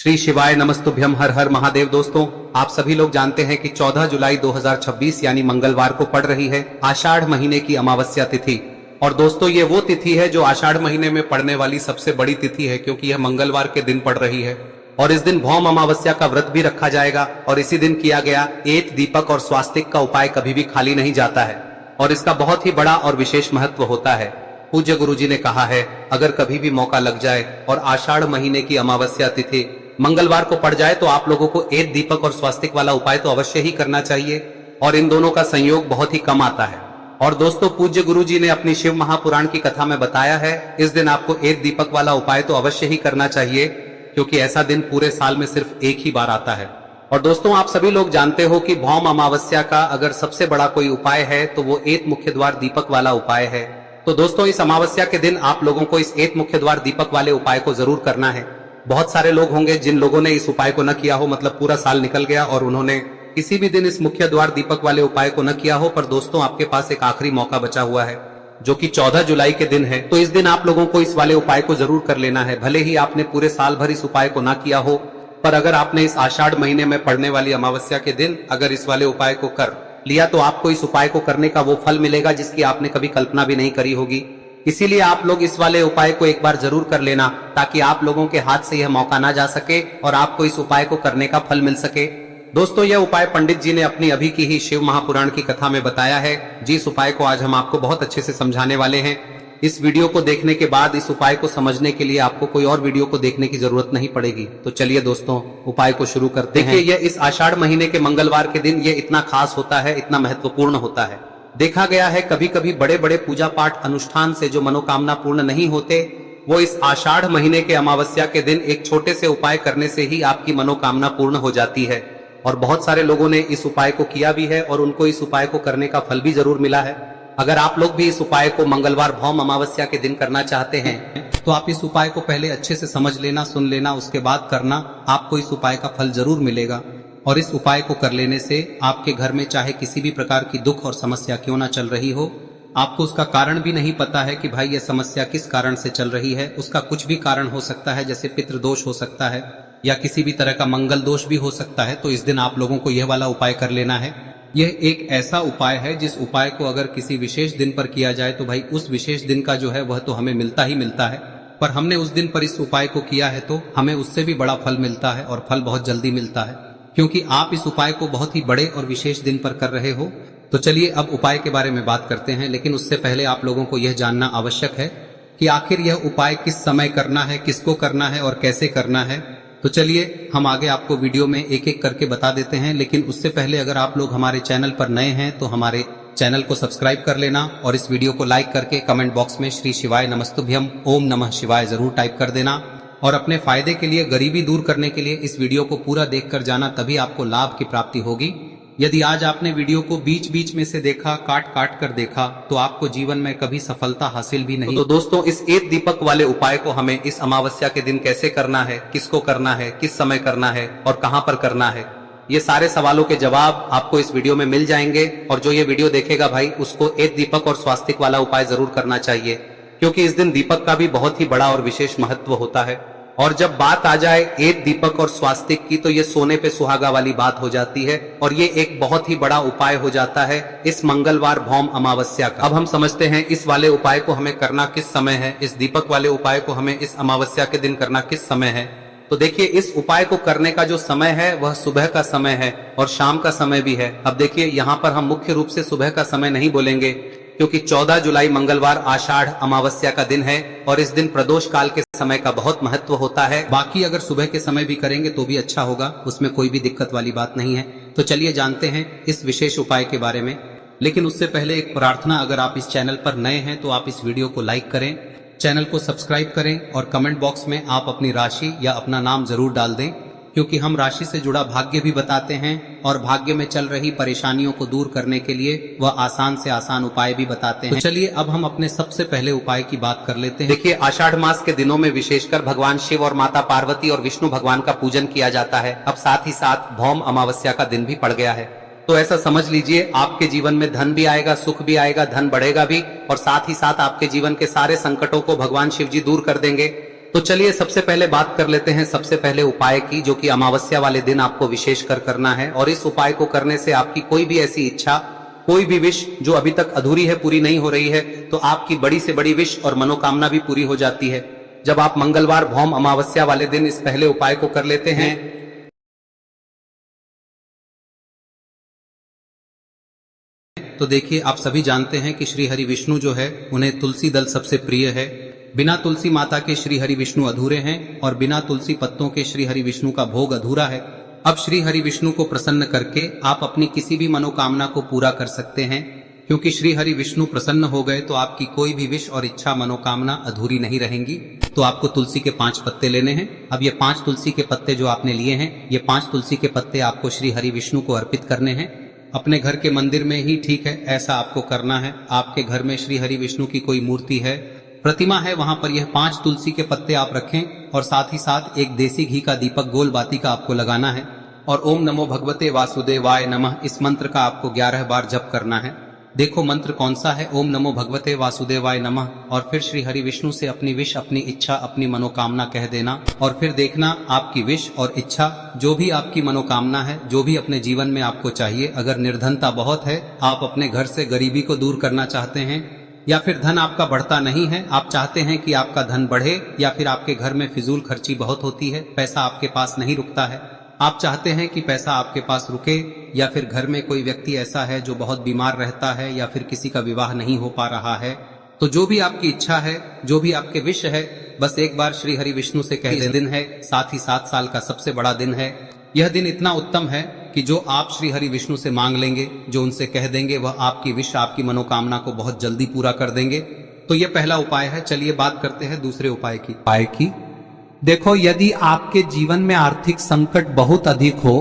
श्री शिवाय नमस्तुभ्यम हर हर महादेव। दोस्तों, आप सभी लोग जानते हैं कि 14 जुलाई 2026 यानी मंगलवार को पड़ रही है आषाढ़ महीने की अमावस्या तिथि। और दोस्तों, ये वो तिथि है जो आषाढ़ महीने में पड़ने वाली सबसे बड़ी तिथि है, क्योंकि यह मंगलवार के दिन पड़ रही है। और इस दिन भौम अमावस्या का व्रत भी रखा जाएगा और इसी दिन किया गया एक दीपक और स्वास्तिक का उपाय कभी भी खाली नहीं जाता है और इसका बहुत ही बड़ा और विशेष महत्व होता है। पूज्य गुरुजी ने कहा है, अगर कभी भी मौका लग जाए और आषाढ़ महीने की अमावस्या तिथि मंगलवार को पड़ जाए तो आप लोगों को एक दीपक और स्वास्तिक वाला उपाय तो अवश्य ही करना चाहिए और इन दोनों का संयोग बहुत ही कम आता है। और दोस्तों, पूज्य गुरुजी ने अपनी शिव महापुराण की कथा में बताया है, इस दिन आपको एक दीपक वाला उपाय तो अवश्य ही करना चाहिए, क्योंकि ऐसा दिन पूरे साल में सिर्फ एक ही बार आता है। और दोस्तों, आप सभी लोग जानते हो कि भौम अमावस्या का अगर सबसे बड़ा कोई उपाय है तो वो एक मुख्य द्वार दीपक वाला उपाय है। तो दोस्तों, इस अमावस्या के दिन आप लोगों को इस एक मुख्य द्वार दीपक वाले उपाय को जरूर करना है। बहुत सारे लोग होंगे जिन लोगों ने इस उपाय को न किया हो, मतलब पूरा साल निकल गया और उन्होंने किसी भी दिन इस मुख्य द्वार दीपक वाले उपाय को न किया हो। पर दोस्तों, आपके पास एक आखिरी मौका बचा हुआ है जो कि 14 जुलाई के दिन है। तो इस दिन आप लोगों को इस वाले उपाय को जरूर कर लेना है। भले ही आपने पूरे साल भर इस उपाय को ना किया हो, पर अगर आपने इस आषाढ़ महीने में पड़ने वाली अमावस्या के दिन अगर इस वाले उपाय को कर लिया तो आपको इस उपाय को करने का वो फल मिलेगा जिसकी आपने कभी कल्पना भी नहीं करी होगी। इसीलिए आप लोग इस वाले उपाय को एक बार जरूर कर लेना, ताकि आप लोगों के हाथ से यह मौका ना जा सके और आपको इस उपाय को करने का फल मिल सके। दोस्तों, यह उपाय पंडित जी ने अपनी अभी की ही शिव महापुराण की कथा में बताया है, जिस उपाय को आज हम आपको बहुत अच्छे से समझाने वाले हैं। इस वीडियो को देखने के बाद इस उपाय को समझने के लिए आपको कोई और वीडियो को देखने की जरूरत नहीं पड़ेगी। तो चलिए दोस्तों, उपाय को शुरू करते हैं। देखिए, यह इस आषाढ़ महीने के मंगलवार के दिन ये इतना खास होता है, इतना महत्वपूर्ण होता है। देखा गया है कभी कभी बड़े बड़े पूजा पाठ अनुष्ठान से जो मनोकामना पूर्ण नहीं होते, वो इस आषाढ़ महीने के अमावस्या के दिन एक छोटे से उपाय करने से ही आपकी मनोकामना पूर्ण हो जाती है। और बहुत सारे लोगों ने इस उपाय को किया भी है और उनको इस उपाय को करने का फल भी जरूर मिला है। अगर आप लोग भी इस उपाय को मंगलवार भौम अमावस्या के दिन करना चाहते हैं तो आप इस उपाय को पहले अच्छे से समझ लेना, सुन लेना, उसके बाद करना। आपको इस उपाय का फल जरूर मिलेगा। और इस उपाय को कर लेने से आपके घर में चाहे किसी भी प्रकार की दुख और समस्या क्यों ना चल रही हो, आपको उसका कारण भी नहीं पता है कि भाई यह समस्या किस कारण से चल रही है, उसका कुछ भी कारण हो सकता है, जैसे पितृदोष हो सकता है या किसी भी तरह का मंगल दोष भी हो सकता है। तो इस दिन आप लोगों को यह वाला उपाय कर लेना है। यह एक ऐसा उपाय है जिस उपाय को अगर किसी विशेष दिन पर किया जाए तो भाई उस विशेष दिन का जो है वह तो हमें मिलता ही मिलता है, पर हमने उस दिन पर इस उपाय को किया है तो हमें उससे भी बड़ा फल मिलता है और फल बहुत जल्दी मिलता है, क्योंकि आप इस उपाय को बहुत ही बड़े और विशेष दिन पर कर रहे हो। तो चलिए अब उपाय के बारे में बात करते हैं, लेकिन उससे पहले आप लोगों को यह जानना आवश्यक है कि आखिर यह उपाय किस समय करना है, किसको करना है और कैसे करना है। तो चलिए हम आगे आपको वीडियो में एक एक करके बता देते हैं, लेकिन उससे पहले अगर आप लोग हमारे चैनल पर नए हैं तो हमारे चैनल को सब्सक्राइब कर लेना और इस वीडियो को लाइक करके कमेंट बॉक्स में श्री शिवाय नमस्तुभ्यम ओम नमः शिवाय जरूर टाइप कर देना। और अपने फायदे के लिए, गरीबी दूर करने के लिए इस वीडियो को पूरा देखकर जाना, तभी आपको लाभ की प्राप्ति होगी। यदि आज आपने वीडियो को बीच बीच में से देखा, काट काट कर देखा, तो आपको जीवन में कभी सफलता हासिल भी नहीं। तो दोस्तों, इस एक दीपक वाले उपाय को हमें इस अमावस्या के दिन कैसे करना है, किसको करना है, किस समय करना है और कहां पर करना है, ये सारे सवालों के जवाब आपको इस वीडियो में मिल जाएंगे। और जो ये वीडियो देखेगा भाई, उसको एक दीपक और स्वास्तिक वाला उपाय जरूर करना चाहिए, क्योंकि इस दिन दीपक का भी बहुत ही बड़ा और विशेष महत्व होता है। और जब बात आ जाए एक दीपक और स्वास्तिक की, तो ये सोने पे सुहागा वाली बात हो जाती है और ये एक बहुत ही बड़ा उपाय हो जाता है इस मंगलवार भौम अमावस्या का। अब हम समझते हैं इस वाले उपाय को हमें करना किस समय है, इस दीपक वाले उपाय को हमें इस अमावस्या के दिन करना किस समय है। तो देखिए, इस उपाय को करने का जो समय है वह सुबह का समय है और शाम का समय भी है। अब देखिए, यहाँ पर हम मुख्य रूप से सुबह का समय नहीं बोलेंगे, क्योंकि 14 जुलाई मंगलवार आषाढ़ अमावस्या का दिन है और इस दिन प्रदोष काल के समय का बहुत महत्व होता है। बाकी अगर सुबह के समय भी करेंगे तो भी अच्छा होगा, उसमें कोई भी दिक्कत वाली बात नहीं है। तो चलिए जानते हैं इस विशेष उपाय के बारे में। लेकिन उससे पहले एक प्रार्थना, अगर आप इस चैनल पर नए हैं तो आप इस वीडियो को लाइक करें, चैनल को सब्सक्राइब करें और कमेंट बॉक्स में आप अपनी राशि या अपना नाम जरूर डाल दें, क्योंकि हम राशि से जुड़ा भाग्य भी बताते हैं और भाग्य में चल रही परेशानियों को दूर करने के लिए वह आसान से आसान उपाय भी बताते हैं। तो चलिए अब हम अपने सबसे पहले उपाय की बात कर लेते हैं। देखिए, आषाढ़ मास के दिनों में विशेषकर भगवान शिव और माता पार्वती और विष्णु भगवान का पूजन किया जाता है। अब साथ ही साथ भौम अमावस्या का दिन भी पड़ गया है, तो ऐसा समझ लीजिए आपके जीवन में धन भी आएगा, सुख भी आएगा, धन बढ़ेगा भी और साथ ही साथ आपके जीवन के सारे संकटों को भगवान शिव जी दूर कर देंगे। तो चलिए सबसे पहले बात कर लेते हैं सबसे पहले उपाय की, जो कि अमावस्या वाले दिन आपको विशेष कर करना है। और इस उपाय को करने से आपकी कोई भी ऐसी इच्छा, कोई भी विश जो अभी तक अधूरी है, पूरी नहीं हो रही है, तो आपकी बड़ी से बड़ी विश और मनोकामना भी पूरी हो जाती है जब आप मंगलवार भौम अमावस्या वाले दिन इस पहले उपाय को कर लेते हैं। तो देखिए, आप सभी जानते हैं कि श्री हरि विष्णु जो है, उन्हें तुलसी दल सबसे प्रिय है। बिना तुलसी माता के श्री हरि विष्णु अधूरे हैं और बिना तुलसी पत्तों के श्री हरि विष्णु का भोग अधूरा है। अब श्री हरि विष्णु को प्रसन्न करके आप अपनी किसी भी मनोकामना को पूरा कर सकते हैं, क्योंकि श्री हरि विष्णु प्रसन्न हो गए तो आपकी कोई भी विश और इच्छा मनोकामना अधूरी नहीं रहेंगी। तो आपको तुलसी के 5 पत्ते लेने हैं। अब ये 5 तुलसी के पत्ते जो आपने लिए हैं, ये 5 तुलसी के पत्ते आपको श्री हरि विष्णु को अर्पित करने हैं। अपने घर के मंदिर में ही ठीक है, ऐसा आपको करना है। आपके घर में श्री हरि विष्णु की कोई मूर्ति है, प्रतिमा है, वहां पर यह 5 तुलसी के पत्ते आप रखें और साथ ही साथ एक देसी घी का दीपक गोल बाती का आपको लगाना है। और ओम नमो भगवते वासुदेवाय नमः इस मंत्र का आपको 11 बार जप करना है। देखो मंत्र कौन सा है, ओम नमो भगवते वासुदेवाय नमः। और फिर श्री हरि विष्णु से अपनी विश, अपनी इच्छा, अपनी मनोकामना कह देना। और फिर देखना आपकी विश और इच्छा, जो भी आपकी मनोकामना है, जो भी अपने जीवन में आपको चाहिए। अगर निर्धनता बहुत है, आप अपने घर से गरीबी को दूर करना चाहते हैं, या फिर धन आपका बढ़ता नहीं है, आप चाहते हैं कि आपका धन बढ़े, या फिर आपके घर में फिजूल खर्ची बहुत होती है, पैसा आपके पास नहीं रुकता है, आप चाहते हैं कि पैसा आपके पास रुके, या फिर घर में कोई व्यक्ति ऐसा है जो बहुत बीमार रहता है, या फिर किसी का विवाह नहीं हो पा रहा है, तो जो भी आपकी इच्छा है, जो भी आपके विश है, बस एक बार श्री हरि विष्णु से कह दें। दिन है, साथ ही 7 साल का सबसे बड़ा दिन है। यह दिन इतना उत्तम है कि जो आप श्री हरि विष्णु से मांग लेंगे, जो उनसे कह देंगे, वह आपकी विश, आपकी मनोकामना को बहुत जल्दी पूरा कर देंगे। तो यह पहला उपाय है। चलिए बात करते हैं दूसरे उपाय की। देखो, यदि आपके जीवन में आर्थिक संकट बहुत अधिक हो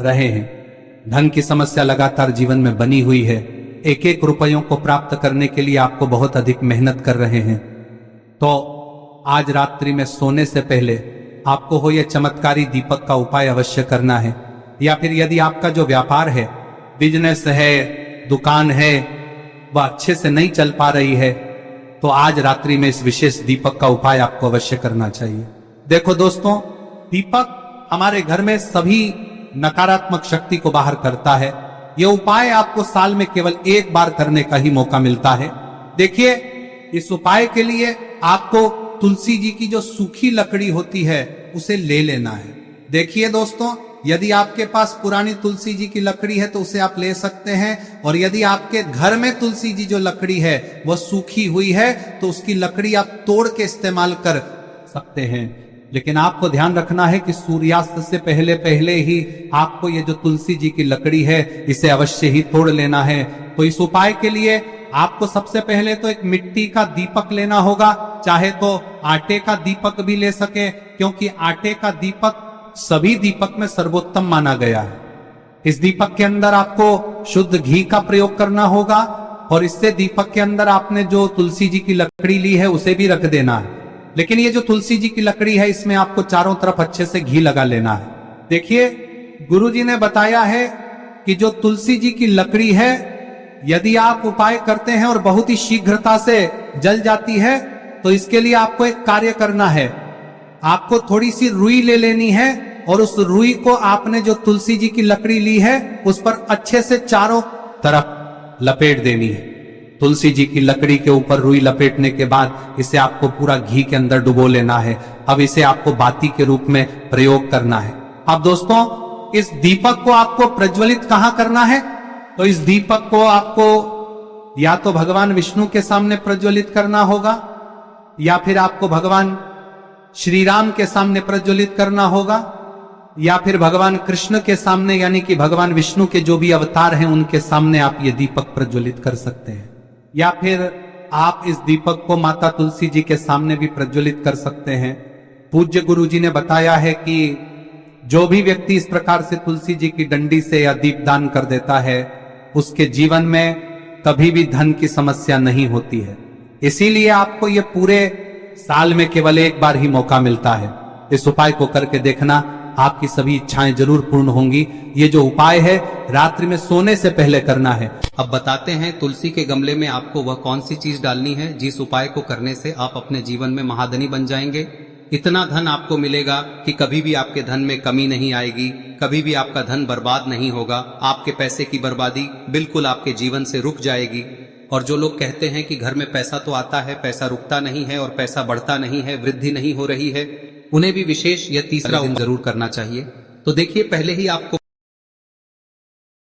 रहे हैं, धन की समस्या लगातार जीवन में बनी हुई है, एक एक रुपयों को प्राप्त करने के लिए आपको बहुत अधिक मेहनत कर रहे हैं, तो आज रात्रि में सोने से पहले आपको हो यह चमत्कारी दीपक का उपाय अवश्य करना है। या फिर यदि आपका जो व्यापार है, बिजनेस है, दुकान है, वह अच्छे से नहीं चल पा रही है, तो आज रात्रि में इस विशेष दीपक का उपाय आपको अवश्य करना चाहिए। देखो दोस्तों, दीपक हमारे घर में सभी नकारात्मक शक्ति को बाहर करता है। यह उपाय आपको साल में केवल एक बार करने का ही मौका मिलता है। देखिए, इस उपाय के लिए आपको तुलसी जी की जो सूखी लकड़ी होती है उसे ले लेना है। देखिए दोस्तों, यदि आपके पास पुरानी तुलसी जी की लकड़ी है तो उसे आप ले सकते हैं, और यदि आपके घर में तुलसी जी जो लकड़ी है वह सूखी हुई है तो उसकी लकड़ी आप तोड़ के इस्तेमाल कर सकते हैं। लेकिन आपको ध्यान रखना है कि सूर्यास्त से पहले पहले ही आपको ये जो तुलसी जी की लकड़ी है इसे अवश्य ही तोड़ लेना है। तो इस उपाय के लिए आपको सबसे पहले तो एक मिट्टी का दीपक लेना होगा, चाहे तो आटे का दीपक भी ले सके, क्योंकि आटे का दीपक सभी दीपक में सर्वोत्तम माना गया है। इस दीपक के अंदर आपको शुद्ध घी का प्रयोग करना होगा, और इससे दीपक के अंदर आपने जो तुलसी जी की लकड़ी ली है उसे भी रख देना है। लेकिन ये जो तुलसी जी की लकड़ी है, इसमें आपको चारों तरफ अच्छे से घी लगा लेना है। देखिए, गुरुजी ने बताया है कि जो तुलसी जी की लकड़ी है, यदि आप उपाय करते हैं और बहुत ही शीघ्रता से जल जाती है, तो इसके लिए आपको एक कार्य करना है। आपको थोड़ी सी रुई ले लेनी है, और उस रुई को आपने जो तुलसी जी की लकड़ी ली है उस पर अच्छे से चारों तरफ लपेट देनी है। तुलसी जी की लकड़ी के ऊपर रुई लपेटने के बाद इसे आपको पूरा घी के अंदर डुबो लेना है। अब इसे आपको बाती के रूप में प्रयोग करना है। अब दोस्तों, इस दीपक को आपको प्रज्वलित कहां करना है? तो इस दीपक को आपको या तो भगवान विष्णु के सामने प्रज्वलित करना होगा, या फिर आपको भगवान श्री राम के सामने प्रज्वलित करना होगा, या फिर भगवान कृष्ण के सामने, यानी कि भगवान विष्णु के जो भी अवतार हैं उनके सामने आप ये दीपक प्रज्वलित कर सकते हैं। या फिर आप इस दीपक को माता तुलसी जी के सामने भी प्रज्वलित कर सकते हैं। पूज्य गुरु जी ने बताया है कि जो भी व्यक्ति इस प्रकार से तुलसी जी की डंडी से या दीपदान कर देता है, उसके जीवन में कभी भी धन की समस्या नहीं होती है। इसीलिए आपको ये पूरे साल में केवल एक बार ही मौका मिलता है। इस उपाय को करके देखना, आपकी सभी इच्छाएं जरूर पूर्ण होंगी। ये जो उपाय है रात्रि में सोने से पहले करना है। अब बताते हैं तुलसी के गमले में आपको वह कौन सी चीज डालनी है जिस उपाय को करने से आप अपने जीवन में महाधनी बन जाएंगे। इतना धन आपको मिलेगा कि कभी भी आपके धन में कमी नहीं आएगी, कभी भी आपका धन बर्बाद नहीं होगा। आपके पैसे की बर्बादी बिल्कुल आपके जीवन से रुक जाएगी। और जो लोग कहते हैं कि घर में पैसा तो आता है, पैसा रुकता नहीं है और पैसा बढ़ता नहीं है, वृद्धि नहीं हो रही है, उन्हें भी विशेष यह तीसरा दिन जरूर करना चाहिए। तो देखिए, पहले ही आपको